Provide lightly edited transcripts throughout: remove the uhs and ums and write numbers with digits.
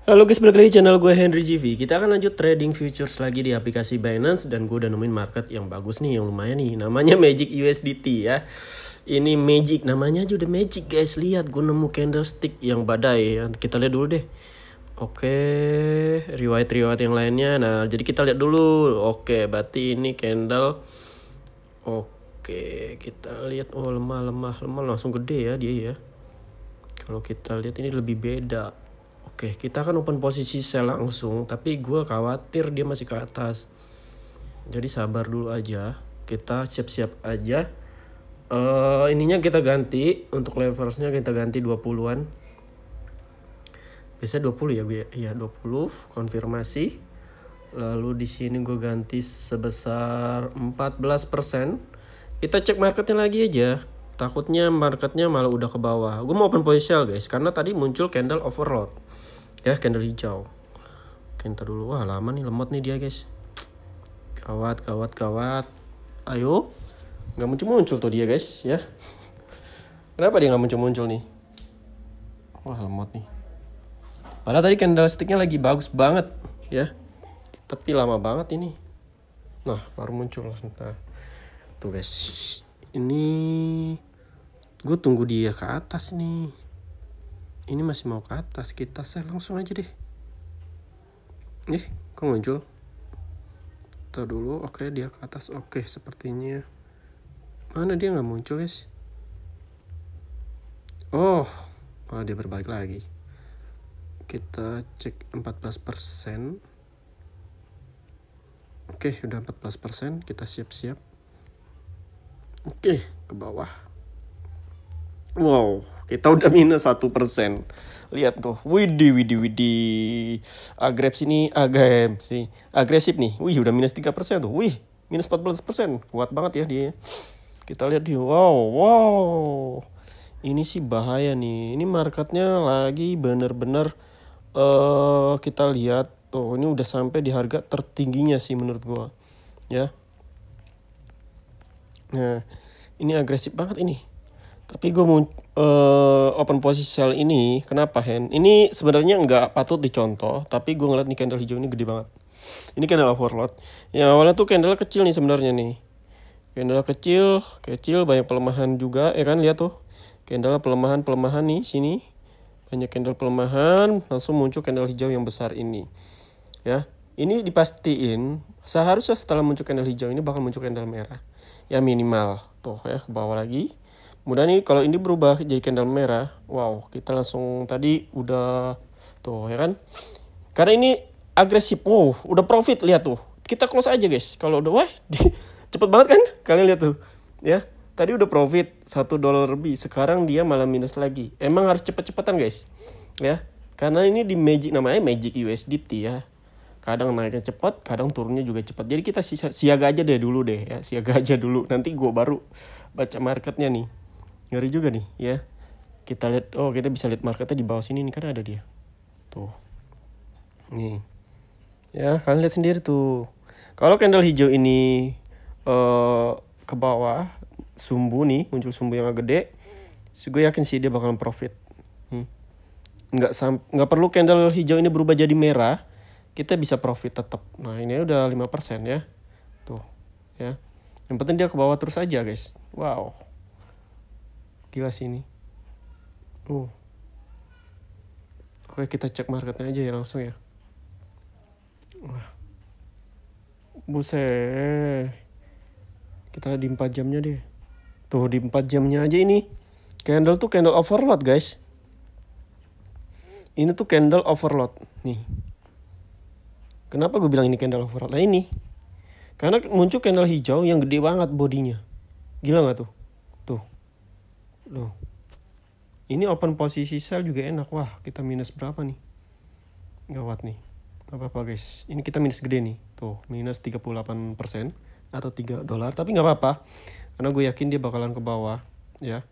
Halo guys, balik lagi channel gue Henry GV. Kita akan lanjut trading futures lagi di aplikasi Binance. Dan gue udah nemuin market yang bagus nih, yang lumayan nih. Namanya Magic USDT ya. Ini Magic, namanya aja udah Magic guys. Lihat, gue nemu candlestick yang badai. Kita lihat dulu deh. Oke, riwayat-riwayat yang lainnya. Nah, jadi kita lihat dulu. Oke, berarti ini candle. Oke, kita lihat. Oh, lemah. Langsung gede ya dia ya. Kalau kita lihat ini lebih beda. Oke, kita akan open posisi sell langsung, tapi gue khawatir dia masih ke atas. Jadi sabar dulu aja, kita siap-siap aja. Ininya kita ganti, untuk leversnya kita ganti 20-an. Biasanya 20 ya gue, iya 20, konfirmasi. Lalu di sini gue ganti sebesar 14%. Kita cek marketnya lagi aja. Takutnya marketnya malah udah ke bawah. Gue mau open posisi sell guys, karena tadi muncul candle overload. Ya, candle hijau. Oke, ntar dulu. Wah, lama nih, lemot nih dia guys. Gawat. Ayo. Nggak muncul-muncul tuh dia guys ya. Kenapa dia nggak muncul-muncul nih? Wah, lemot nih. Padahal tadi candlesticknya lagi bagus banget ya. Tapi lama banget ini. Nah, baru muncul. Nah, tuh guys. Ini gue tunggu dia ke atas nih. Ini masih mau ke atas, kita sell langsung aja deh. Kok muncul? Tahu dulu, oke dia ke atas, oke sepertinya. Mana dia nggak muncul guys? Oh, dia berbalik lagi. Kita cek 14%. Oke, udah 14%, kita siap-siap. Oke, ke bawah. Wow, kita udah minus 1%. Lihat tuh, widih. Agresif nih. Wih, udah minus 3% tuh. Wih, minus 14%. Kuat banget ya dia. Kita lihat dia. Wow. Ini sih bahaya nih. Ini marketnya lagi bener-bener kita lihat tuh, ini udah sampai di harga tertingginya sih menurut gua. Ya. Nah, ini agresif banget ini. Tapi gue mau open posisi sell ini, kenapa Hen? Ini sebenarnya nggak patut dicontoh, tapi gue ngeliat nih candle hijau ini gede banget. Ini candle overload. Yang awalnya tuh candle kecil nih sebenarnya nih. Candle kecil, banyak pelemahan juga, ya kan lihat tuh. Candle pelemahan nih sini. Banyak candle pelemahan, langsung muncul candle hijau yang besar ini. Ya, ini dipastiin seharusnya setelah muncul candle hijau ini bakal muncul candle merah. Ya minimal tuh ya, ke bawah lagi. Mudah nih kalau ini berubah jadi candle merah. Wow, kita langsung tadi udah tuh ya kan. Karena ini agresif. Wow, udah profit, lihat tuh. Kita close aja guys. Kalau udah cepet banget kan? Kalian lihat tuh. Ya, tadi udah profit $1 lebih. Sekarang dia malah minus lagi. Emang harus cepet-cepetan guys. Ya. Karena ini di Magic, namanya Magic USDT ya. Kadang naiknya cepat, kadang turunnya juga cepat. Jadi kita siaga aja deh dulu deh ya. Siaga aja dulu. Nanti gue baru baca marketnya nih. Ngeri juga nih ya. Kita lihat, kita bisa lihat marketnya di bawah sini nih, kan ada dia. Tuh. Nih. Ya, kalian lihat sendiri tuh. Kalau candle hijau ini ke bawah, sumbu nih, muncul sumbu yang agak gede, gue yakin sih dia bakalan profit. Nggak perlu candle hijau ini berubah jadi merah, kita bisa profit tetap. Nah, ini udah 5% ya. Tuh, ya. Yang penting dia ke bawah terus aja, guys. Wow. Gila sih ini. Oke, kita cek marketnya aja ya langsung ya. Wah. Buset. Kita lihat di 4 jamnya deh. Tuh, di 4 jamnya aja ini. Candle tuh candle overload, guys. Ini tuh candle overload. Nih. Kenapa gue bilang ini candle overload? Nah ini. Karena muncul candle hijau yang gede banget bodinya. Gila gak tuh? Tuh. Loh. Ini open posisi sell juga enak. Wah, kita minus berapa nih? Gawat nih. Gak apa-apa guys. Ini kita minus gede nih. Tuh, minus 38% atau $3. Tapi gak apa-apa. Karena gue yakin dia bakalan ke bawah. Ya.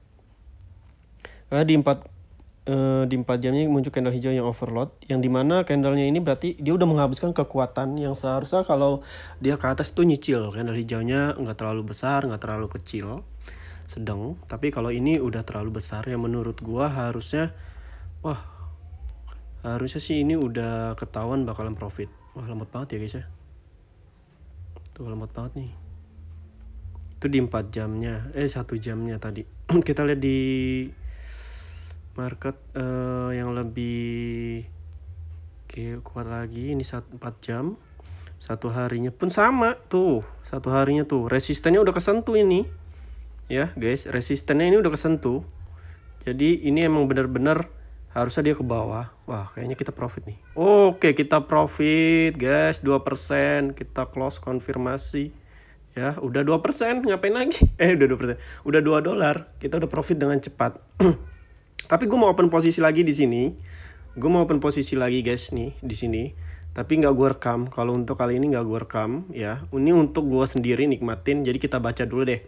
Karena di 4 jamnya muncul candle hijau yang overload. Yang dimana candlenya ini berarti dia udah menghabiskan kekuatan yang seharusnya kalau dia ke atas tuh nyicil. Candle hijaunya gak terlalu besar, gak terlalu kecil. Sedang, tapi kalau ini udah terlalu besar yang menurut gua harusnya Harusnya sih ini udah ketahuan bakalan profit. Wah lemot banget ya guys ya. Tuh lemot banget nih. Itu di 4 jamnya, 1 jamnya tadi. Kita lihat di market yang lebih kuat lagi. Ini 4 jam. 1 harinya pun sama tuh. 1 harinya tuh resistennya udah kesentuh ini. Ya guys, resistennya ini udah kesentuh. Jadi ini emang benar-benar harusnya dia ke bawah. Wah, kayaknya kita profit nih. Oke, kita profit, guys. 2%. Kita close konfirmasi. Ya, udah 2%. Ngapain lagi? Udah 2%. Udah $2. Kita udah profit dengan cepat. Tapi gue mau open posisi lagi di sini. Gue mau open posisi lagi, guys, nih di sini. Tapi nggak gue rekam. Kalau untuk kali ini nggak gue rekam, ya. Ini untuk gue sendiri nikmatin. Jadi kita baca dulu deh.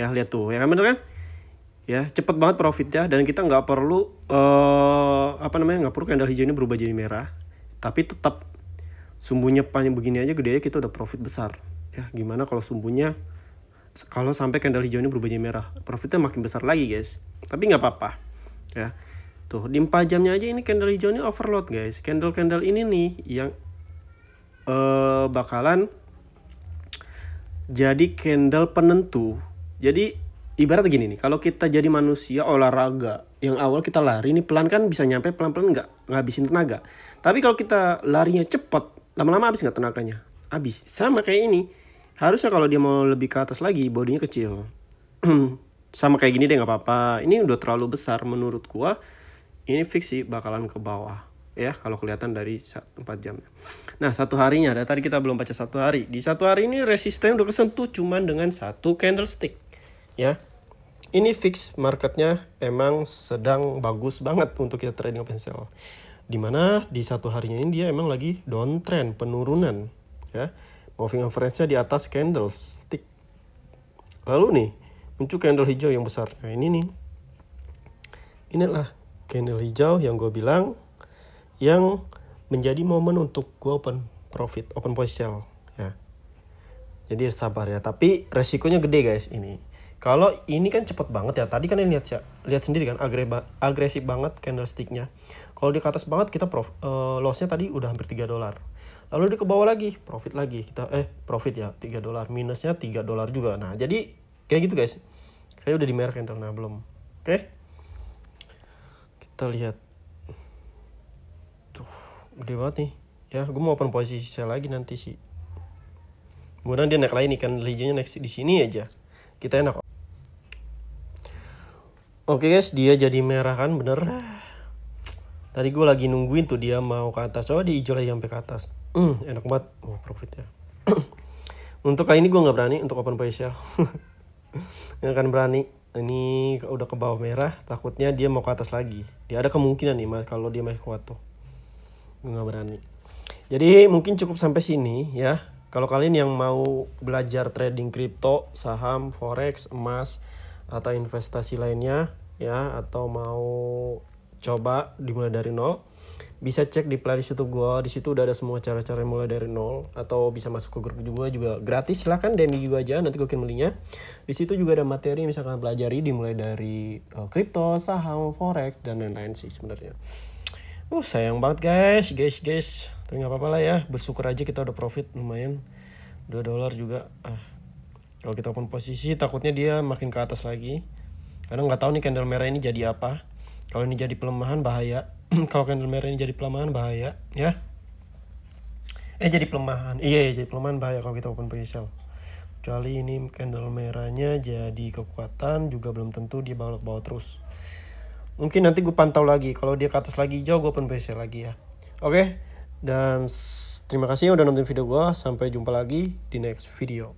Ya, lihat tuh. Ya kan bener kan? Ya cepet banget profitnya dan kita nggak perlu nggak perlu candle hijau ini berubah jadi merah, tapi tetap sumbunya panjang begini aja gede aja kita udah profit besar. Ya gimana kalau sumbunya kalau sampai candle hijau ini berubah jadi merah, profitnya makin besar lagi guys. Tapi nggak apa-apa ya. Tuh di 4 jamnya aja ini candle hijau ini overload guys. Candle ini nih yang bakalan jadi candle penentu. Jadi ibarat gini nih, kalau kita jadi manusia olahraga, yang awal kita lari nih pelan kan bisa nyampe, pelan-pelan nggak ngabisin tenaga. Tapi kalau kita larinya cepat, lama-lama habis nggak tenaganya? Habis. Sama kayak ini. Harusnya kalau dia mau lebih ke atas lagi, bodinya kecil. Sama kayak gini deh nggak apa-apa. Ini udah terlalu besar menurut gua. Ini fix sih bakalan ke bawah. Ya kalau kelihatan dari 4 jam. Nah 1 harinya, tadi kita belum baca 1 hari. Di 1 hari ini resisten udah kesentuh cuman dengan 1 candlestick. Ya. Ini fix marketnya emang sedang bagus banget untuk kita trading open sell. Dimana di 1 harinya ini dia emang lagi downtrend, penurunan. Ya, moving average-nya di atas candlestick. Lalu nih, muncul candle hijau yang besar. Nah ini nih. Inilah candle hijau yang gue bilang yang menjadi momen untuk gue open profit, open position sell. Ya. Jadi sabar ya, tapi resikonya gede guys ini. Kalau ini kan cepet banget ya. Tadi kan lihat sendiri kan agresif banget candlesticknya. Kalau di ke atas banget kita lossnya tadi udah hampir $3. Lalu di ke bawah lagi profit lagi kita profit ya $3, minusnya $3 juga. Nah jadi kayak gitu guys. Kayak udah di merah candle, nah belum. Oke. Kita lihat. Tuh gede banget nih. Ya gue mau open posisi sell lagi nanti sih. Kemudian dia naik lagi nih kan hijaunya naik di sini aja. Kita enak. Oke guys, dia jadi merah kan, bener. Tadi gue lagi nungguin tuh dia mau ke atas. Coba di hijau lagi sampai ke atas. Enak banget. Oh profit ya. Untuk kali ini gue nggak berani untuk open position. Nggak akan berani. Ini udah ke bawah merah. Takutnya dia mau ke atas lagi. Dia ada kemungkinan nih mas kalau dia masih kuat tuh. Gue nggak berani. Jadi mungkin cukup sampai sini ya. Kalau kalian yang mau belajar trading kripto, saham, forex, emas, atau investasi lainnya ya, atau mau coba dimulai dari nol, bisa cek di playlist YouTube gue. Di situ udah ada semua cara-cara mulai dari nol, atau bisa masuk ke grup juga gratis. Silahkan DM gue aja, nanti gue kirim linknya. Di situ juga ada materi misalkan pelajari dimulai dari kripto, saham, forex dan lain-lain sih sebenarnya. Sayang banget guys. Tapi nggak apa-apa lah ya, bersyukur aja kita udah profit lumayan $2 juga. Kalau kita open posisi takutnya dia makin ke atas lagi. Karena nggak tahu nih candle merah ini jadi apa. Kalau ini jadi pelemahan bahaya. Kalau candle merah ini jadi pelemahan bahaya ya. Jadi pelemahan. Iya jadi pelemahan bahaya kalau kita open posisi sell. Kecuali ini candle merahnya jadi kekuatan, juga belum tentu dia bakal bawa terus. Mungkin nanti gue pantau lagi. Kalau dia ke atas lagi jauh, gue open position lagi ya. Oke. Dan terima kasih udah nonton video gue. Sampai jumpa lagi di next video.